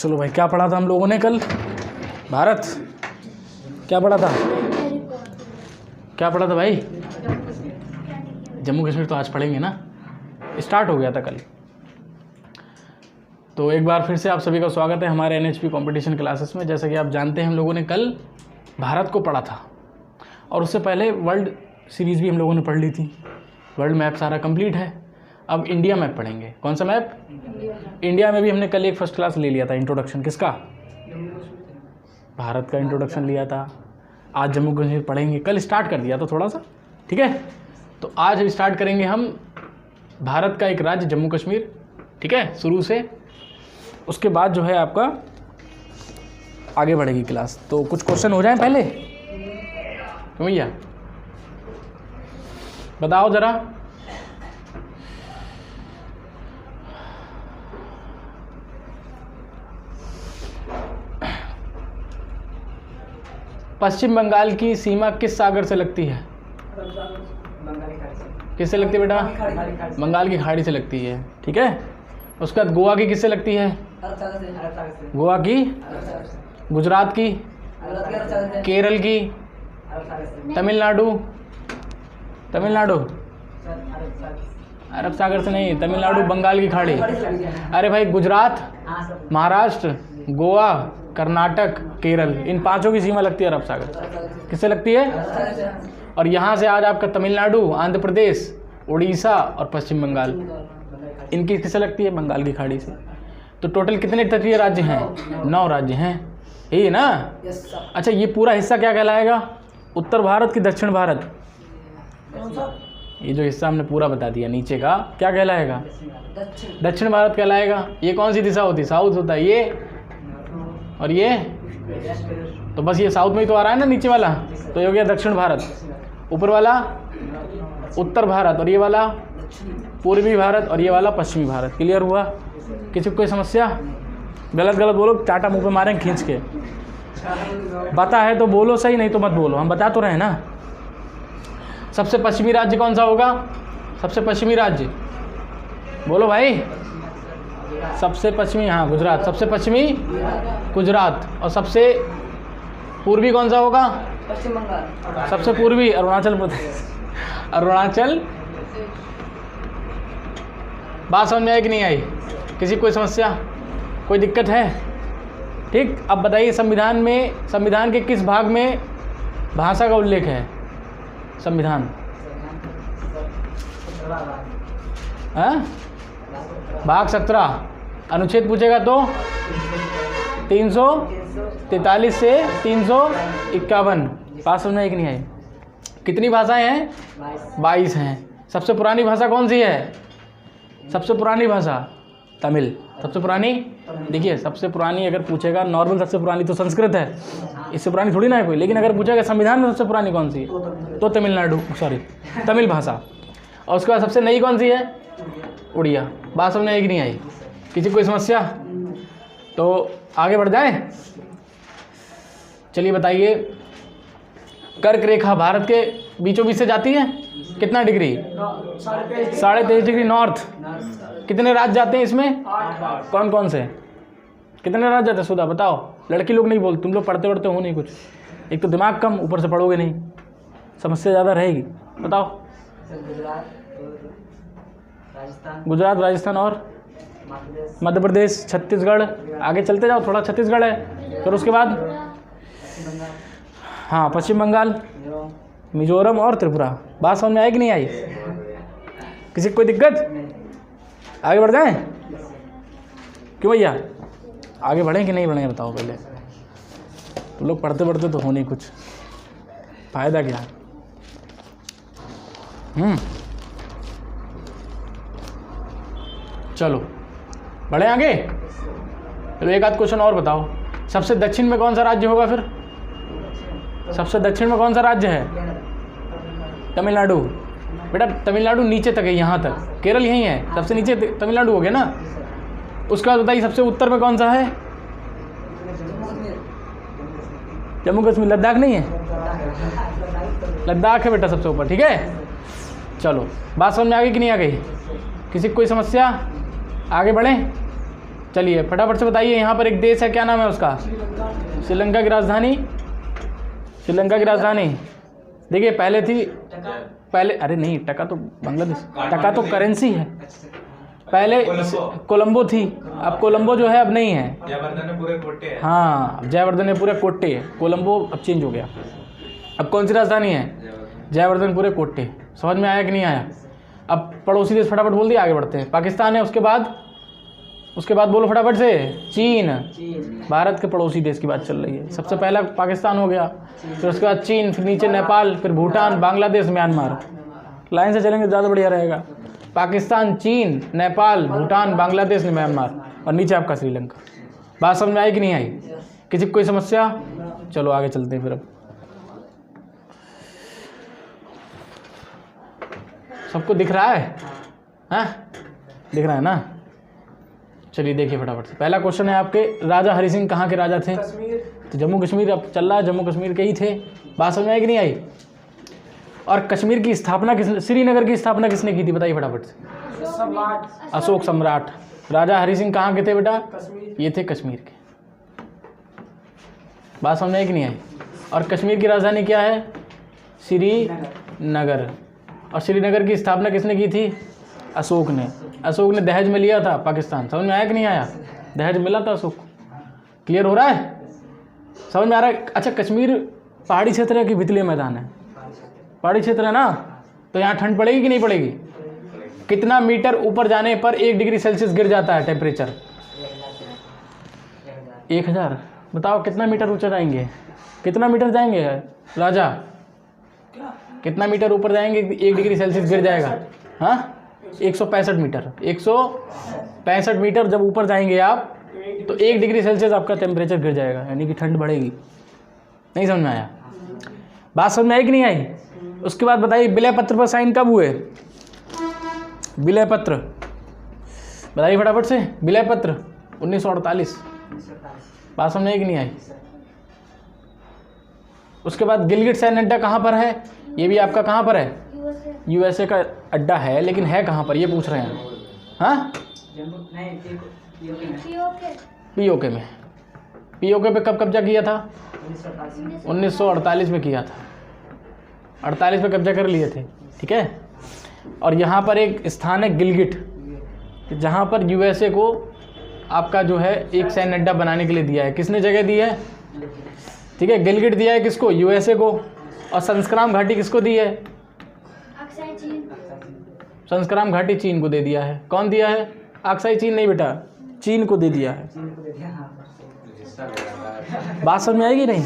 चलो भाई, क्या पढ़ा था हम लोगों ने कल? भारत। क्या पढ़ा था? क्या पढ़ा था भाई? जम्मू कश्मीर तो आज पढ़ेंगे ना, स्टार्ट हो गया था कल। तो एक बार फिर से आप सभी का स्वागत है हमारे NHP कंपटीशन क्लासेस में। जैसा कि आप जानते हैं, हम लोगों ने कल भारत को पढ़ा था और उससे पहले वर्ल्ड सीरीज़ भी हम लोगों ने पढ़ ली थी। वर्ल्ड मैप सारा कंप्लीट है। अब इंडिया मैप पढ़ेंगे। कौन सा मैप? इंडिया में भी हमने कल एक फर्स्ट क्लास ले लिया था। इंट्रोडक्शन किसका? भारत का इंट्रोडक्शन लिया था। आज जम्मू कश्मीर पढ़ेंगे, कल स्टार्ट कर दिया था थोड़ा सा, ठीक है। तो आज स्टार्ट करेंगे हम भारत का एक राज्य जम्मू कश्मीर, ठीक है, शुरू से। उसके बाद जो है आपका आगे बढ़ेगी क्लास। तो कुछ क्वेश्चन हो जाए पहले, क्यों भैया? बताओ ज़रा। पश्चिम बंगाल की सीमा किस सागर से लगती है? किससे लगती है बेटा? बंगाल की खाड़ी से लगती है, ठीक है। उसके बाद गोवा की किससे लगती है? गोवा की, गुजरात की, केरल की, तमिलनाडु, तमिलनाडु अरब सागर से नहीं, तमिलनाडु बंगाल की खाड़ी। अरे भाई, गुजरात, महाराष्ट्र, गोवा, कर्नाटक, केरल, इन पांचों की सीमा लगती है अरब सागर। किससे लगती है? और यहाँ से आज आपका तमिलनाडु, आंध्र प्रदेश, उड़ीसा और पश्चिम बंगाल, इनकी किससे लगती है? बंगाल की खाड़ी से। तो टोटल कितने तटीय राज्य हैं? 9 राज्य हैं, यही है ना? अच्छा, ये पूरा हिस्सा क्या कहलाएगा? उत्तर भारत की दक्षिण भारत? ये जो हिस्सा हमने पूरा बता दिया नीचे का, क्या कहलाएगा? दक्षिण भारत कहलाएगा। ये कौन सी दिशा होती? साउथ होता है ये, और ये तो बस ये साउथ में ही तो आ रहा है ना नीचे वाला, तो ये हो गया दक्षिण भारत। ऊपर वाला उत्तर भारत, और ये वाला पूर्वी भारत, और ये वाला पश्चिमी भारत। क्लियर हुआ? किसी को कोई समस्या? गलत गलत बोलो, टाटा मुंह पे मारें खींच के। बता है तो बोलो सही, नहीं तो मत बोलो, हम बता तो रहे ना। सबसे पश्चिमी राज्य कौन सा होगा? सबसे पश्चिमी राज्य बोलो भाई। सबसे पश्चिमी, हाँ गुजरात। सबसे पश्चिमी गुजरात। और सबसे पूर्वी कौन सा होगा? पश्चिम बंगाल। सबसे पूर्वी अरुणाचल प्रदेश। अरुणाचल। बात समझ में आई कि नहीं आई? किसी कोई समस्या, कोई दिक्कत है? ठीक। अब बताइए, संविधान में, संविधान के किस भाग में भाषा का उल्लेख है? संविधान भाग 17। अनुच्छेद पूछेगा तो 343 से 351। बात समझ में आई कि नहीं आई? कितनी भाषाएं हैं? 22 हैं। सबसे पुरानी भाषा कौन सी है? सबसे पुरानी भाषा तमिल। सबसे पुरानी, देखिए सबसे पुरानी अगर पूछेगा, नॉर्मल सबसे पुरानी तो संस्कृत है, इससे पुरानी थोड़ी ना है कोई। लेकिन अगर पूछेगा संविधान में सबसे पुरानी कौन सी है, तो तमिल भाषा। और उसके बाद सबसे नई कौन सी है? उड़िया। बात समझ में आई कि नहीं आई? किसी कोई समस्या? तो आगे बढ़ जाएं। चलिए बताइए, कर्क रेखा भारत के बीचों बीच से जाती है कितना डिग्री? 23.5 degree north. कितने राज्य जाते हैं इसमें? कौन कौन से? कितने राज्य जाते हैं? सुधा बताओ। लड़की लोग नहीं बोल, तुम लोग पढ़ते पढ़ते हो नहीं कुछ। एक तो दिमाग कम, ऊपर से पढ़ोगे नहीं, समस्या ज़्यादा रहेगी। बताओ। गुजरात, राजस्थान और मध्य प्रदेश, छत्तीसगढ़। आगे चलते जाओ थोड़ा, छत्तीसगढ़ है। फिर उसके बाद हाँ, पश्चिम बंगाल, मिजोरम और त्रिपुरा। बात समझ में आई कि नहीं आई? किसी को कोई दिक्कत? आगे बढ़ जाएं? क्यों भैया? आगे बढ़ें कि नहीं बढ़ें बताओ पहले। तुम लोग पढ़ते पढ़ते तो हो नहीं कुछ, फायदा क्या? चलो बढ़े आगे। चलो एक आध क्वेश्चन और बताओ। सबसे दक्षिण में कौन सा राज्य होगा फिर? सबसे दक्षिण में कौन सा राज्य है? तमिलनाडु। बेटा तमिलनाडु नीचे तक है, यहाँ तक। केरल यहीं है, सबसे नीचे तमिलनाडु हो गया ना। उसके बाद बताइए सबसे उत्तर में कौन सा है? जम्मू कश्मीर। लद्दाख नहीं है? लद्दाख है बेटा सबसे ऊपर, ठीक है। चलो बात समझ में आ गई कि नहीं आ गई? किसी को कोई समस्या? आगे बढ़ें? चलिए फटाफट से बताइए, यहाँ पर एक देश है, क्या नाम है उसका? श्रीलंका की राजधानी, श्रीलंका की राजधानी देखिए पहले थी, पहले अरे नहीं, टका तो बांग्लादेश, टका तो करेंसी है। पहले कोलंबो थी, अब कोलंबो जो है अब नहीं है, जयवर्धन कोट्टे है। हाँ, जयवर्धन कोट्टे, कोलंबो अब चेंज हो गया। अब कौन सी राजधानी है? जयवर्धन कोट्टे। समझ में आया कि नहीं आया? अब पड़ोसी देश फटाफट बोल दिया, आगे बढ़ते हैं। पाकिस्तान है, उसके बाद बोलो फटाफट से, चीन। भारत के पड़ोसी देश की बात चल रही है। सबसे पहला पाकिस्तान हो गया, फिर उसके बाद चीन, फिर नीचे नेपाल, फिर भूटान, बांग्लादेश, म्यांमार। लाइन से चलेंगे ज़्यादा बढ़िया रहेगा। पाकिस्तान, चीन, नेपाल, भूटान, बांग्लादेश, म्यांमार और नीचे आपका श्रीलंका। बात समझ में आई कि नहीं आई? किसी को कोई समस्या? चलो आगे चलते हैं फिर। अब सबको दिख रहा है? हाँ दिख रहा है ना? चलिए देखिए फटाफट से। पहला क्वेश्चन है आपके, राजा हरि सिंह कहाँ के राजा थे? तो जम्मू कश्मीर अब चल रहा है, जम्मू कश्मीर के ही थे। बात समझ में आई कि नहीं आई? और कश्मीर की स्थापना किसने, श्रीनगर की स्थापना किसने की थी? बताइए फटाफट से। अशोक सम्राट। राजा हरि सिंह कहाँ के थे बेटा? ये थे कश्मीर के। बात समझ में आई कि नहीं आई? और कश्मीर की राजधानी क्या है? श्रीनगर। और श्रीनगर की स्थापना किसने की थी? अशोक ने। अशोक ने दहेज में लिया था पाकिस्तान। समझ में आया कि नहीं आया? दहेज मिला था अशोक को। क्लियर हो रहा है? समझ में आ रहा है? अच्छा, कश्मीर पहाड़ी क्षेत्र है कि भितलीय मैदान है? पहाड़ी क्षेत्र है ना, तो यहाँ ठंड पड़ेगी कि नहीं पड़ेगी? कितना मीटर ऊपर जाने पर 1 डिग्री सेल्सियस गिर जाता है टेम्परेचर? 1000। बताओ कितना मीटर ऊंचा जाएंगे? कितना मीटर जाएंगे राजा? कितना मीटर ऊपर जाएंगे 1 डिग्री सेल्सियस गिर जाएगा? हाँ 165 मीटर। 165 मीटर जब ऊपर जाएंगे आप, तो 1 डिग्री सेल्सियस आपका टेम्परेचर गिर जाएगा, यानी कि ठंड बढ़ेगी। नहीं समझ में आया? बात समझ में आई कि नहीं आई? उसके बाद बताइए, विलय पत्र पर साइन कब हुए? विलय पत्र बताइए फटाफट से। विलय पत्र 1948। बात समझ में आई कि नहीं आई? उसके बाद गिलगिट सैन्य अड्डा कहाँ पर है? ये भी आपका कहाँ पर है? यूएसए का अड्डा है, लेकिन है कहाँ पर ये पूछ रहे हैं? हाँ पीओके में। पीओके पे कब कब्जा किया था? 1948 में किया था। 48 में कब्जा कर लिए थे, ठीक है। और यहाँ पर एक स्थान है गिलगिट, जहाँ पर यूएसए को आपका जो है एक सैन्य अड्डा बनाने के लिए दिया है। किसने जगह दी है? ठीक है, गिलगिट दिया है किसको? यूएसए को। और संस्क्राम घाटी किसको दी है? संस्क्राम घाटी चीन को दे दिया है। कौन दिया है? अक्साई चीन नहीं बेटा, चीन को दे दिया है। बात समझ में आएगी नहीं?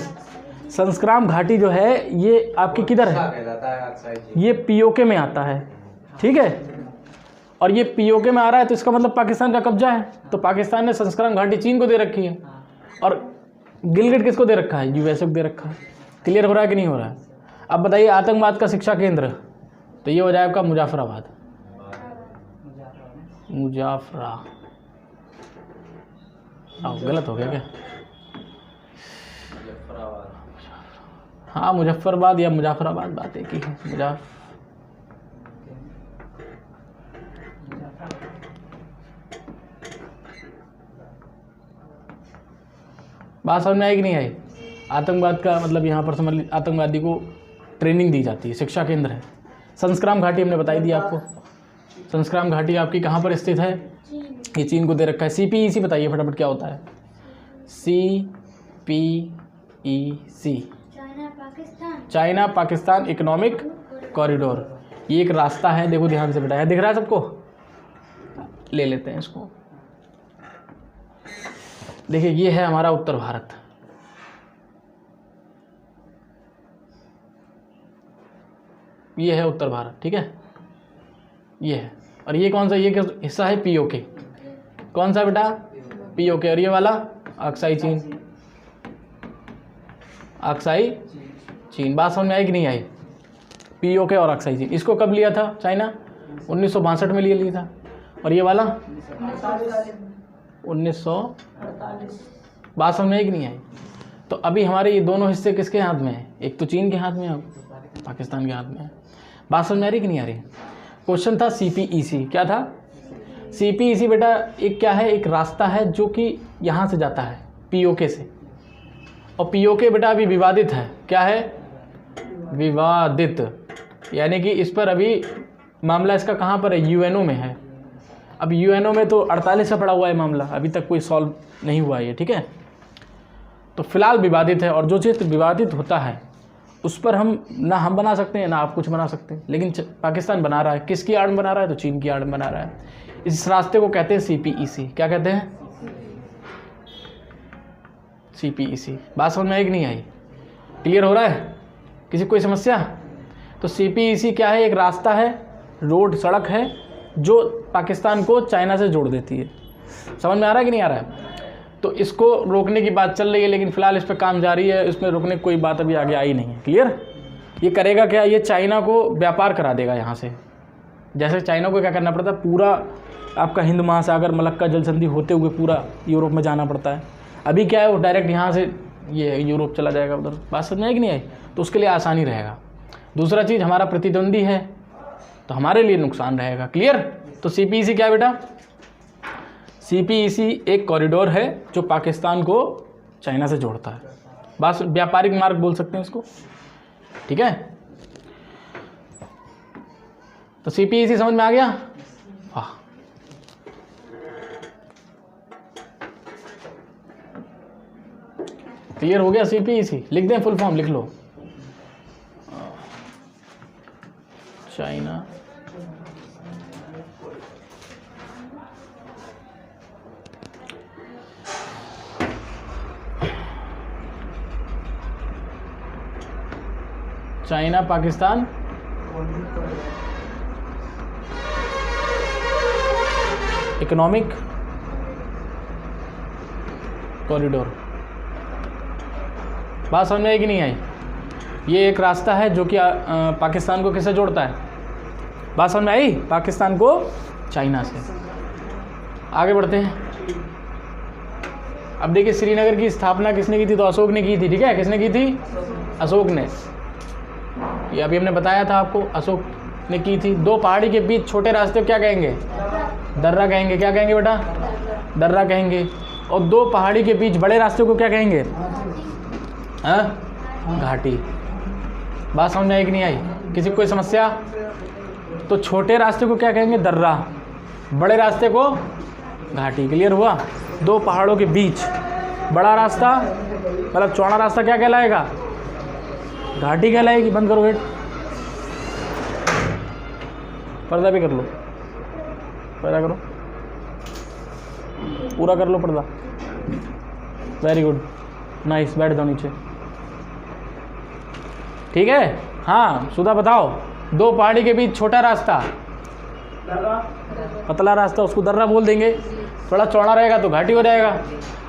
संस्क्राम घाटी जो है ये आपकी किधर है? ये पीओके में आता है, ठीक है। और ये पीओके में आ रहा है, तो इसका मतलब पाकिस्तान का कब्जा है। तो पाकिस्तान ने संस्क्राम घाटी चीन को दे रखी है, और गिलगिट किसको दे रखा है? यूएसए को दे रखा है। क्लियर हो रहा है कि नहीं हो रहा है? अब बताइए, आतंकवाद का शिक्षा केंद्र, तो ये हो जाए आपका मुजफ्फराबाद। मुजफ्फरा गलत हो गया क्या? हाँ मुजफ्फराबाद या मुजफ्फराबाद, बात एक ही है। बात समझ में आई कि नहीं आई? आतंकवाद का मतलब यहाँ पर समझ लीजिए, आतंकवादी को ट्रेनिंग दी जाती है, शिक्षा केंद्र है। संस्क्राम घाटी हमने बताई दी आपको। संस्क्राम घाटी आपकी कहाँ पर स्थित है? ये चीन को दे रखा है। CPEC बताइए फटाफट क्या होता है? CPEC China Pakistan economic corridor. ये एक रास्ता है, देखो ध्यान से बेटा, दिख रहा है सबको? ले लेते हैं इसको। देखिए ये है हमारा उत्तर भारत, ये है उत्तर भारत, ठीक है, ये है। और ये कौन सा, ये क्या हिस्सा है? पीओके। कौन सा बेटा? पीओके। और ये वाला अक्साई चीन, अक्साई चीन। बात समझ में आई कि नहीं आई? पीओके और अक्साई चीन। इसको कब लिया था चाइना? 1962 में लिया था। और ये वाला 1948। बात समझ में आई कि नहीं आई? तो अभी हमारे ये दोनों हिस्से किसके हाथ में है? एक तो चीन के हाथ में है, पाकिस्तान के हाथ में है। बात समझ में आ रही कि नहीं आ रही? क्वेश्चन था CPEC, क्या था? CPEC बेटा एक क्या है, एक रास्ता है जो कि यहाँ से जाता है POK से, और POK बेटा अभी विवादित है। क्या है? विवादित, यानी कि इस पर अभी मामला इसका कहाँ पर है? UNO में है। अब UNO में तो 48 से पड़ा हुआ है मामला, अभी तक कोई सॉल्व नहीं हुआ है, ठीक है। तो फिलहाल विवादित है, और जो चीज़ विवादित होता है उस पर हम ना हम बना सकते हैं ना आप कुछ बना सकते हैं, लेकिन पाकिस्तान बना रहा है। किसकी आड़ में बना रहा है? तो चीन की आड़ में बना रहा है। इस रास्ते को कहते हैं CPEC। क्या कहते हैं? CPEC। बात समझ में आई कि नहीं आई? क्लियर हो रहा है? किसी कोई समस्या? तो CPEC क्या है? एक रास्ता है, रोड, सड़क है जो पाकिस्तान को चाइना से जोड़ देती है। समझ में आ रहा है कि नहीं आ रहा है? तो इसको रोकने की बात चल रही है, लेकिन फिलहाल इस पर काम जारी है, इसमें रोकने की कोई बात अभी आगे आई नहीं है। क्लियर? ये करेगा क्या? ये चाइना को व्यापार करा देगा यहाँ से। जैसे चाइना को क्या करना पड़ता है, पूरा आपका हिंद महासागर, मलक्का जल संधि होते हुए पूरा यूरोप में जाना पड़ता है। अभी क्या है, वो डायरेक्ट यहाँ से ये यूरोप चला जाएगा उधर। बात समझ में आई कि नहीं आई? तो उसके लिए आसानी रहेगा। दूसरा चीज़, हमारा प्रतिद्वंदी है तो हमारे लिए नुकसान रहेगा। क्लियर? तो CPEC क्या है बेटा? CPEC एक कॉरिडोर है जो पाकिस्तान को चाइना से जोड़ता है। बस व्यापारिक मार्ग बोल सकते हैं उसको, ठीक है। तो CPEC समझ में आ गया? वाह, क्लियर हो गया। CPEC लिख दें, फुल फॉर्म लिख लो। China China Pakistan economic corridor. बात समझ में आई कि नहीं आई? ये एक रास्ता है जो कि पाकिस्तान को किससे जोड़ता है? बात समझ में आई? पाकिस्तान को चाइना से। आगे बढ़ते हैं। अब देखिए, श्रीनगर की स्थापना किसने की थी? तो अशोक ने की थी, ठीक है। किसने की थी? अशोक ने। ये अभी हमने बताया था आपको, अशोक ने की थी। दो पहाड़ी के बीच छोटे रास्ते को क्या कहेंगे? दर्रा कहेंगे। क्या कहेंगे बेटा? दर्रा कहेंगे। और दो पहाड़ी के बीच बड़े रास्ते को क्या कहेंगे? घाटी। बात समझ में आई कि नहीं आई? किसी को कोई समस्या? तो छोटे रास्ते को क्या कहेंगे? दर्रा। बड़े रास्ते को घाटी। क्लियर हुआ? दो पहाड़ों के बीच बड़ा रास्ता, मतलब चौड़ा रास्ता क्या कहलाएगा? घाटी कहलाएगी। बंद करो गेट, पर्दा भी कर लो, पर्दा करो, पूरा कर लो पर्दा। Very good, nice. बैठ जाओ नीचे, ठीक है। हाँ सुधा बताओ, दो पहाड़ी के बीच छोटा रास्ता, पतला रास्ता, उसको दर्रा बोल देंगे। थोड़ा चौड़ा रहेगा तो घाटी हो जाएगा।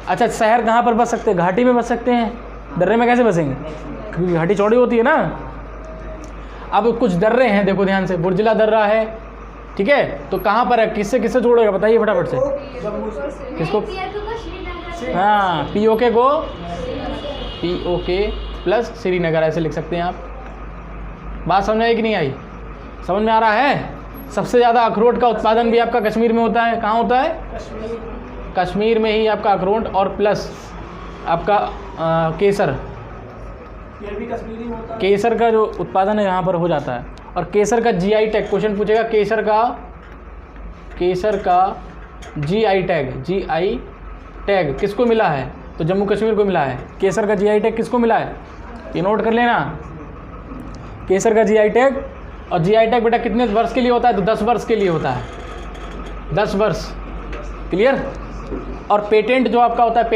अच्छा, शहर कहाँ पर बस सकते हैं? घाटी में बस सकते हैं। दर्रे में कैसे बसेंगे? क्योंकि घाटी चौड़ी होती है ना। अब कुछ दर्रे हैं, देखो ध्यान से। बुर्जिला दर्रा है, ठीक है। तो कहाँ पर है? किससे किससे जोड़ेगा बताइए फटाफट से। किसको? हाँ, POK को, POK प्लस श्रीनगर ऐसे लिख सकते हैं आप। बात समझ में आई कि नहीं आई? समझ में आ रहा है? सबसे ज़्यादा अखरोट का उत्पादन भी आपका कश्मीर में होता है। कहाँ होता है? कश्मीर में ही आपका अखरोट, और प्लस आपका केसर। ये भी कश्मीरी होता है। केसर का जो उत्पादन है यहाँ पर हो जाता है। और केसर का GI टैग, क्वेश्चन पूछेगा केसर का GI टैग किसको मिला है? तो जम्मू कश्मीर को मिला है। केसर का GI टैग किसको मिला है? ये नोट कर लेना, केसर का GI टैग। और GI टैग बेटा कितने वर्ष के लिए होता है? तो 10 वर्ष के लिए होता है, 10 वर्ष। क्लियर? और पेटेंट जो आपका होता है,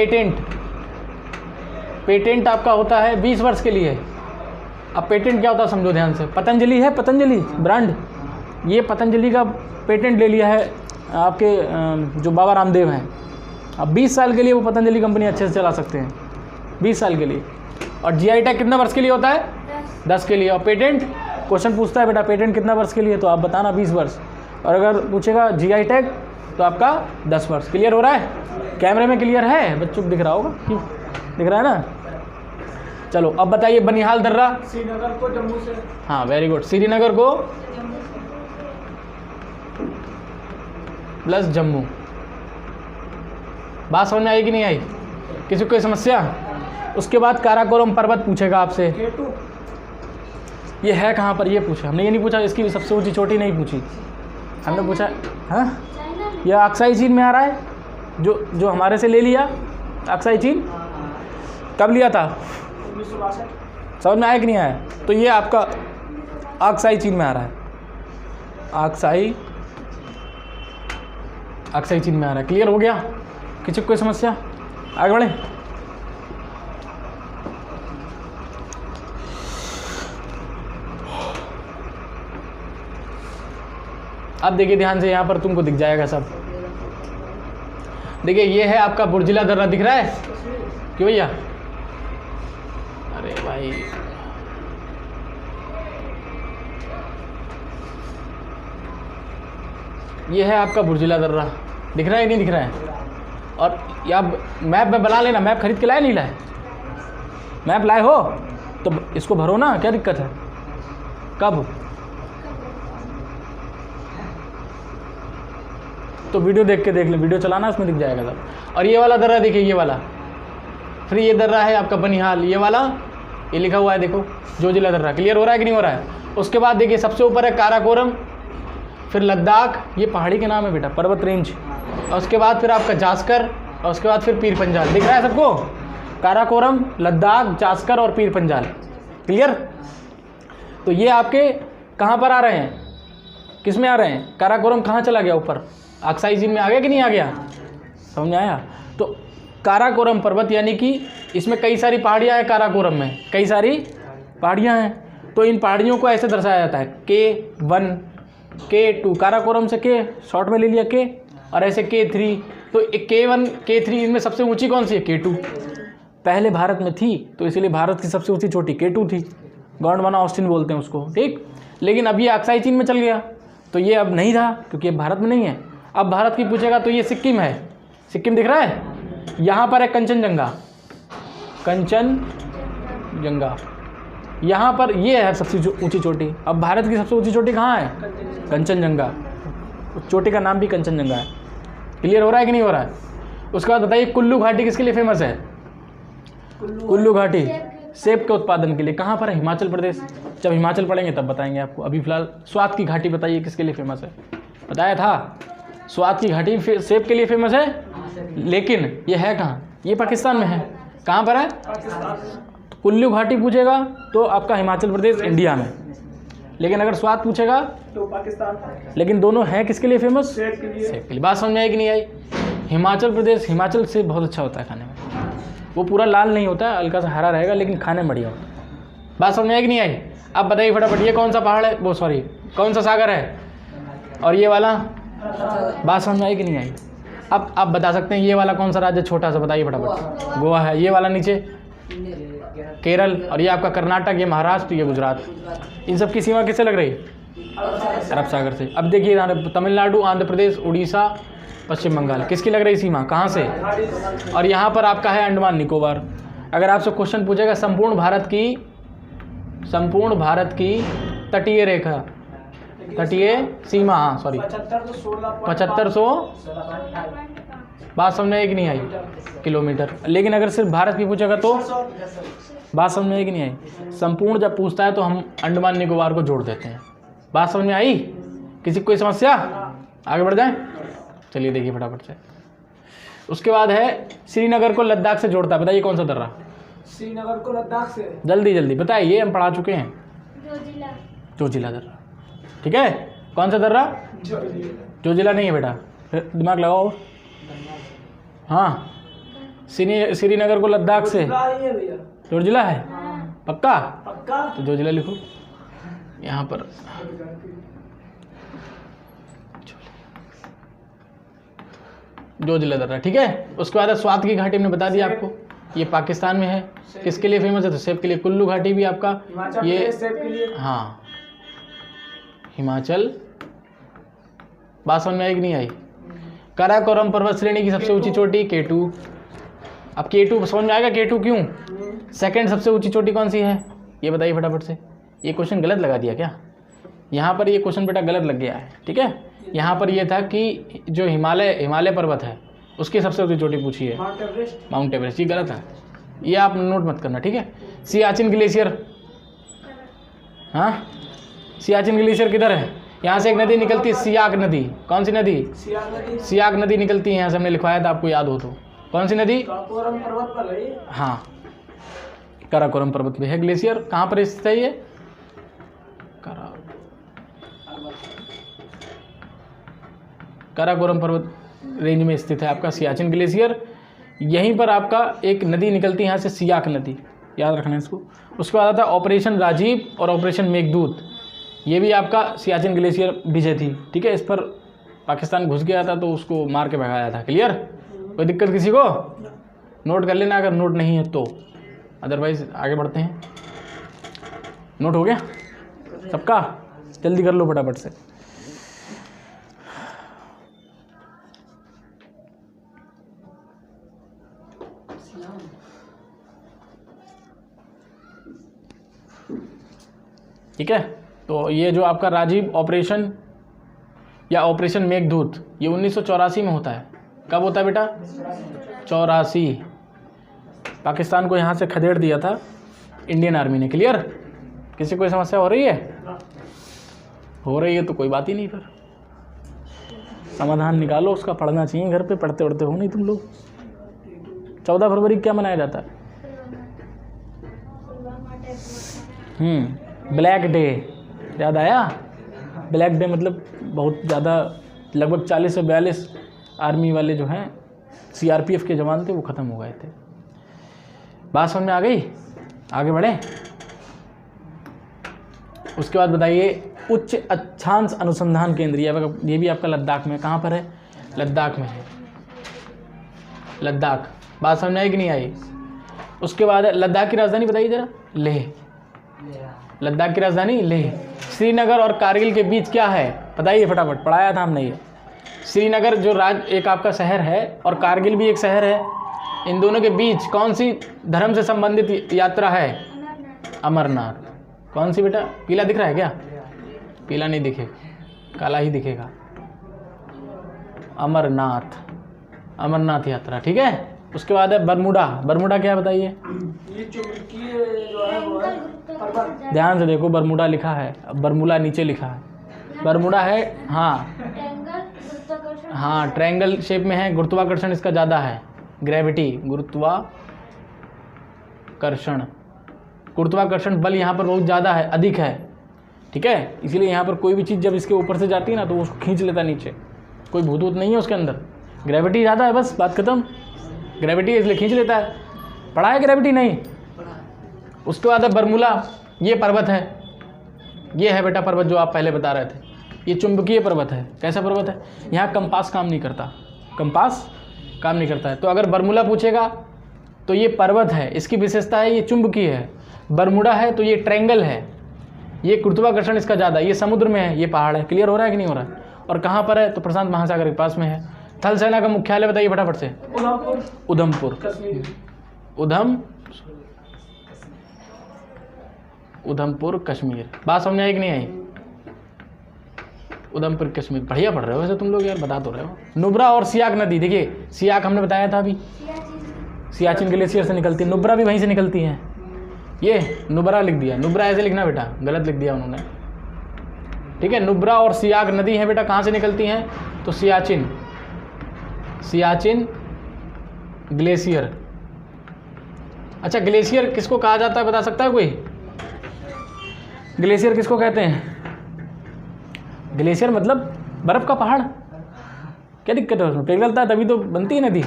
पेटेंट आपका होता है 20 वर्ष के लिए। अब पेटेंट क्या होता है समझो ध्यान से। पतंजलि है, पतंजलि ब्रांड, ये पतंजलि का पेटेंट ले लिया है आपके जो बाबा रामदेव हैं। अब 20 साल के लिए वो पतंजलि कंपनी अच्छे से चला सकते हैं, 20 साल के लिए। और GI टैग कितना वर्ष के लिए होता है? 10 के लिए। और पेटेंट, क्वेश्चन पूछता है बेटा पेटेंट कितना वर्ष के लिए, तो आप बताना 20 वर्ष। और अगर पूछेगा GI टैग तो आपका 10 वर्ष। क्लियर हो रहा है? कैमरे में क्लियर है? बच्चों को दिख रहा होगा, क्यों दिख रहा है ना? चलो अब बताइए, बनिहाल दर्रा श्रीनगर को जम्मू से। हाँ वेरी गुड। श्रीनगर को प्लस जम्मू। बात समझ में आई कि नहीं आई? किसी को कोई समस्या? उसके बाद काराकोरम पर्वत पूछेगा आपसे, ये है कहाँ पर, ये पूछा हमने। ये नहीं पूछा इसकी सबसे ऊंची चोटी, नहीं पूछी हमने, पूछा हाँ यह अक्साई चीन में आ रहा है, जो हमारे से ले लिया अक्साई चीन। कब लिया था? 1962। समझ में आया कि नहीं आया? तो ये आपका अक्साई चीन में आ रहा है, अक्साई चीन में आ रहा है। क्लियर हो गया? किसी को कोई समस्या? आगे बढ़े। अब देखिए ध्यान से, यहाँ पर तुमको दिख जाएगा सब। देखिए ये है आपका बुर्जिला दर्रा, दिख रहा है क्यों भैया? अरे भाई ये है आपका बुर्जिला दर्रा, दिख रहा है नहीं दिख रहा है? और या मैप में बना लेना, मैप खरीद के लाए नहीं लाए? मैप लाए हो तो इसको भरो ना, क्या दिक्कत है? कब? तो वीडियो देख के देख ले, वीडियो चलाना उसमें दिख जाएगा सब। और ये वाला दर्रा देखिए, ये वाला, फिर ये दर्रा है आपका बनिहाल, ये वाला ये लिखा हुआ है देखो, जोजिला दर्रा। क्लियर हो रहा है कि नहीं हो रहा है? उसके बाद देखिए सबसे ऊपर है काराकोरम, फिर लद्दाख, ये पहाड़ी के नाम है बेटा, पर्वत रेंज। और उसके बाद फिर आपका जास्कर, और उसके बाद फिर पीर पंजाल। दिख रहा है सबको? काराकोरम, लद्दाख, जास्कर और पीर पंजाल। क्लियर? तो ये आपके कहाँ पर आ रहे हैं, किस में आ रहे हैं? काराकोरम कहाँ चला गया? ऊपर अक्साई चीन में आ गया कि नहीं आ गया? समझ में आया? तो काराकोरम पर्वत यानी कि इसमें कई सारी पहाड़ियाँ हैं, काराकोरम में कई सारी पहाड़ियाँ हैं। तो इन पहाड़ियों को ऐसे दर्शाया जाता है K1, K2, काराकोरम से K शॉर्ट में ले लिया K, और ऐसे K3। तो K1, K3, इनमें सबसे ऊंची कौन सी है? K2। पहले भारत में थी तो इसीलिए भारत की सबसे ऊंची चोटी K2 थी, गोंडवाना ऑस्टिन बोलते हैं उसको, ठीक। लेकिन अभी अक्साई चीन में चल गया तो ये अब नहीं था, क्योंकि अब भारत में नहीं है। अब भारत की पूछेगा तो ये सिक्किम है, सिक्किम दिख रहा है? यहाँ पर है कंचनजंगा, कंचनजंगा यहाँ पर, ये है सबसे ऊंची चोटी। अब भारत की सबसे ऊंची चोटी कहाँ है? कंचनजंगा। उस चोटी का नाम भी कंचनजंगा है। क्लियर हो रहा है कि नहीं हो रहा है? उसके बाद बताइए कुल्लू घाटी किसके लिए फेमस है? कुल्लू घाटी सेब के उत्पादन के लिए। कहाँ पर है? हिमाचल प्रदेश। जब हिमाचल पढ़ेंगे तब बताएंगे आपको। अभी फिलहाल स्वात की घाटी बताइए किसके लिए फेमस है? बताया था स्वात की घाटी सेब के लिए फेमस है, लेकिन ये है कहाँ? ये पाकिस्तान में है। कहाँ पर है? तो कुल्लू घाटी पूछेगा तो आपका हिमाचल प्रदेश इंडिया में, लेकिन अगर स्वात पूछेगा तो पाकिस्तान। लेकिन दोनों हैं किसके लिए फेमस? सेब के लिए। बात समझ में आई कि नहीं आई? हिमाचल प्रदेश, हिमाचल से बहुत अच्छा होता है खाने में, वो पूरा लाल नहीं होता है, हल्का सा हरा रहेगा, लेकिन खाने में बढ़िया होता है। बात समझ में आई कि नहीं आई? अब बताइए फटाफट, ये कौन सा पहाड़ है, वो सॉरी कौन सा सागर है? और ये वाला? बात समझ में आई कि नहीं आई? अब आप बता सकते हैं ये वाला कौन सा राज्य छोटा सा, बताइए फटाफट। गोवा है। ये वाला नीचे केरल, और ये आपका कर्नाटक, ये महाराष्ट्र, ये गुजरात। इन सब की सीमा किससे लग रही है? अरब सागर से। अब देखिए तमिलनाडु, आंध्र प्रदेश, उड़ीसा, पश्चिम बंगाल, किसकी लग रही सीमा, कहाँ से? और यहाँ पर आपका है अंडमान निकोबार। अगर आपसे क्वेश्चन पूछेगा संपूर्ण भारत की तटीय रेखा, तटीय सीमा, हाँ सॉरी 7500, बात समझ में आई कि नहीं आई? किलोमीटर। लेकिन अगर सिर्फ भारत की पूछेगा तो बात समझ में आई कि नहीं आई? संपूर्ण जब पूछता है तो हम अंडमान निकोबार को जोड़ देते हैं। बात समझ में आई? किसी को कोई समस्या? आगे बढ़ जाए, चलिए देखिए फटाफट से। उसके बाद है श्रीनगर को लद्दाख से जोड़ता है, बताइए कौन सा दर्रा? श्रीनगर को लद्दाख से, जल्दी जल्दी बताइए, हम पढ़ा चुके हैं। जोजिला दर्रा, ठीक है। कौन सा दर्रा? जोजिला नहीं है बेटा, दिमाग लगाओ। हाँ, श्रीनगर को लद्दाख से जोजिला है, पक्का? तो जोजिला लिखो यहाँ पर। जोजिला दर्रा, ठीक है। उसके बाद स्वात की घाटी, हमने बता दिया आपको, ये पाकिस्तान में है। किसके लिए फेमस है? तो सेब के लिए। कुल्लू घाटी भी आपका ये सेब के लिए, हाँ हिमाचल। बात समझ में आई कि नहीं आई? काराकोरम पर्वत श्रेणी की सबसे ऊंची चोटी K2। अब K2 समझ में आएगा K2 क्यों? सेकंड सबसे ऊंची चोटी कौन सी है, ये बताइए फटाफट से। ये क्वेश्चन गलत लगा दिया क्या? यहाँ पर ये क्वेश्चन बेटा गलत लग गया है, ठीक है। यहाँ पर ये था कि जो हिमालय पर्वत है उसकी सबसे ऊंची चोटी पूछी है, माउंट एवरेस्ट। ये गलत है, ये आप नोट मत करना, ठीक है। सियाचिन ग्लेशियर, हाँ सियाचिन ग्लेशियर किधर है? यहाँ से एक नदी निकलती है, सियाक नदी। कौन सी नदी? सियाक नदी निकलती है यहाँ से, हमने लिखवाया था, आपको याद हो तो। कौन सी नदी? हाँ, काराकोरम पर्वत पे है ग्लेशियर। कहाँ पर स्थित है ये? काराकोरम पर्वत रेंज में स्थित है आपका सियाचिन ग्लेशियर। यहीं पर आपका एक नदी निकलती है यहाँ से, सियाक नदी, याद रखना इसको। उसके बाद आता है ऑपरेशन राजीव और ऑपरेशन मेघदूत। ये भी आपका सियाचिन ग्लेशियर विजय थी, ठीक है। इस पर पाकिस्तान घुस गया था तो उसको मार के भगाया था। क्लियर? कोई दिक्कत किसी को? नोट कर लेना अगर नोट नहीं है तो, अदरवाइज आगे बढ़ते हैं। नोट हो गया सबका? जल्दी कर लो फटाफट से। ठीक है, तो ये जो आपका राजीव ऑपरेशन या ऑपरेशन मेघदूत, ये 1984 में होता है। कब होता है बेटा? 84। पाकिस्तान को यहाँ से खदेड़ दिया था इंडियन आर्मी ने। क्लियर? किसी कोई समस्या हो रही है? हो रही है तो कोई बात ही नहीं, फिर समाधान निकालो उसका। पढ़ना चाहिए घर पे, पढ़ते पढ़ते हो नहीं तुम लोग। 14 फरवरी क्या मनाया जाता है? ब्लैक डे, याद आया? ब्लैक डे मतलब बहुत ज़्यादा, लगभग 40 से 42 आर्मी वाले जो हैं CRPF के जवान थे वो ख़त्म हो गए थे। बात समझ में आ गई? आगे बढ़े। उसके बाद बताइए उच्च अक्षांश अनुसंधान केंद्र, ये भी आपका लद्दाख में। कहाँ पर है? लद्दाख में है, लद्दाख। बात समझ में आई कि नहीं आई? उसके बाद लद्दाख की राजधानी बताइए जरा। लेह। लद्दाख की राजधानी लेह। श्रीनगर और कारगिल के बीच क्या है बताइए फटाफट, पढ़ाया था हमने ये। श्रीनगर जो एक आपका शहर है और कारगिल भी एक शहर है, इन दोनों के बीच कौन सी धर्म से संबंधित यात्रा है? अमरनाथ। कौन सी बेटा? पीला दिख रहा है क्या? पीला नहीं दिखेगा, काला ही दिखेगा। अमरनाथ, अमरनाथ यात्रा, ठीक है। उसके बाद है बरमुडा। बरमुडा क्या बताइए? ये चुंबकीय जो है वो है पर्वत। ध्यान से देखो, बरमुडा लिखा है, बरमुडा नीचे लिखा है। बरमुडा है, हाँ हाँ, ट्रायंगल शेप में है। गुरुत्वाकर्षण इसका ज़्यादा है, ग्रेविटी, गुरुत्वाकर्षण बल यहाँ पर बहुत ज़्यादा है, अधिक है, ठीक है। इसलिए यहाँ पर कोई भी चीज़ जब इसके ऊपर से जाती है ना तो वो उसको खींच लेता नीचे। कोई भूत वूत नहीं है उसके अंदर, ग्रेविटी ज़्यादा है, बस बात खत्म। ग्रेविटी इसलिए खींच लेता है। पढ़ा है ग्रेविटी? नहीं। उसके बाद है बरमूला, ये पर्वत है, ये है बेटा पर्वत जो आप पहले बता रहे थे। ये चुंबकीय पर्वत है। कैसा पर्वत है? यहाँ कंपास काम नहीं करता, कंपास काम नहीं करता है। तो अगर बरमूला पूछेगा तो ये पर्वत है, इसकी विशेषता है ये चुंबकीय है। बरमूडा है तो ये ट्रायंगल है, ये गुरुत्वाकर्षण इसका ज़्यादा, ये समुद्र में है, ये पहाड़ है। क्लियर हो रहा है कि नहीं हो रहा है? और कहाँ पर है? तो प्रशांत महासागर के पास में है। थल सेना का मुख्यालय बताइए फटाफट से। उधमपुर, उधमपुर कश्मीर। बात समझ आई कि नहीं आई? उधमपुर कश्मीर। बढ़िया पढ़ रहे हो वैसे तुम लोग यार, बता तो रहे हो। नुब्रा और सियाक नदी, देखिए सियाक हमने बताया था अभी, सियाचिन ग्लेशियर से निकलती है। नुब्रा भी वहीं से निकलती है। ये नुब्रा लिख दिया, नुब्रा ऐसे लिखना बेटा, गलत लिख दिया उन्होंने, ठीक है। नुब्रा और सियाक नदी है बेटा, कहाँ से निकलती हैं? तो सियाचिन, सियाचिन ग्लेशियर। अच्छा, ग्लेशियर किसको कहा जाता है बता सकता है कोई? ग्लेशियर किसको कहते हैं? ग्लेशियर मतलब बर्फ़ का पहाड़। क्या दिक्कत है उसमें? पिघलता है तभी तो बनती है नदी।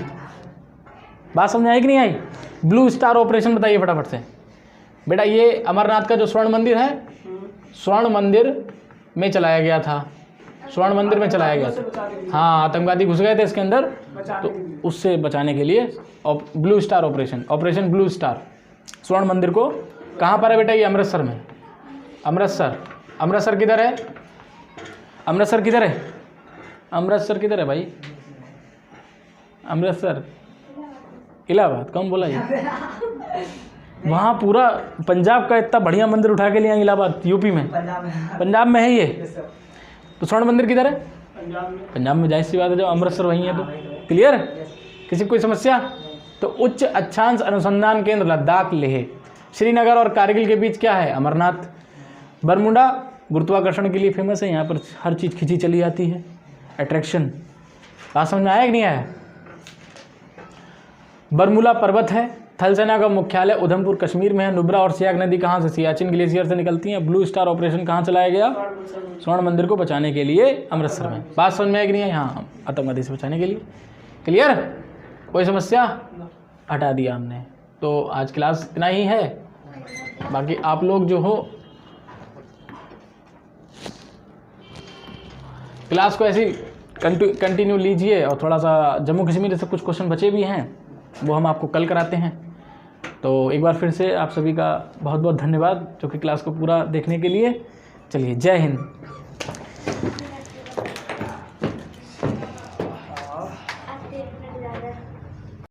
बात समझ आई कि नहीं आई? ब्लू स्टार ऑपरेशन बताइए फटाफट से बेटा। ये अमरनाथ का जो स्वर्ण मंदिर है, स्वर्ण मंदिर में चलाया गया था, स्वर्ण मंदिर में चलाया गया था। हाँ, आतंकवादी घुस गए थे इसके अंदर, तो उससे बचाने के लिए blue star operation, operation blue star. स्वर्ण मंदिर को कहाँ पर है बेटा? ये अमृतसर में। अमृतसर, अमृतसर किधर है? अमृतसर किधर है? अमृतसर किधर है भाई? अमृतसर इलाहाबाद, कौन बोला ये? वहाँ पूरा पंजाब का इतना बढ़िया मंदिर उठा के लिया इलाहाबाद, यूपी में, पंजाब में है ये। तो स्वर्ण मंदिर किधर है? पंजाब में जाहिर सी बात है, जब अमृतसर वहीं है तो। क्लियर? किसी को कोई समस्या? तो उच्च अक्षांश अनुसंधान केंद्र लद्दाख लेह। श्रीनगर और कारगिल के बीच क्या है? अमरनाथ। बरमुडा गुरुत्वाकर्षण के लिए फेमस है, यहाँ पर हर चीज़ खिंची चली जाती है, अट्रैक्शन। बात समझ में आया कि नहीं आया? बरमूला पर्वत है। थल सेना का मुख्यालय उधमपुर कश्मीर में है। नुब्रा और सियाग नदी कहाँ से? सियाचिन ग्लेशियर से निकलती हैं। ब्लू स्टार ऑपरेशन कहाँ चलाया गया? स्वर्ण मंदिर को बचाने के लिए अमृतसर में। बात समझ में आया कि नहीं है? यहाँ आतंकवादी से बचाने के लिए। क्लियर? कोई समस्या? हटा दिया हमने। तो आज क्लास इतना ही है। बाकी आप लोग जो हो क्लास को ऐसी कंटिन्यू लीजिए, और थोड़ा सा जम्मू कश्मीर से कुछ क्वेश्चन बचे भी हैं वो हम आपको कल कराते हैं। तो एक बार फिर से आप सभी का बहुत बहुत धन्यवाद जो कि क्लास को पूरा देखने के लिए। चलिए, जय हिंद।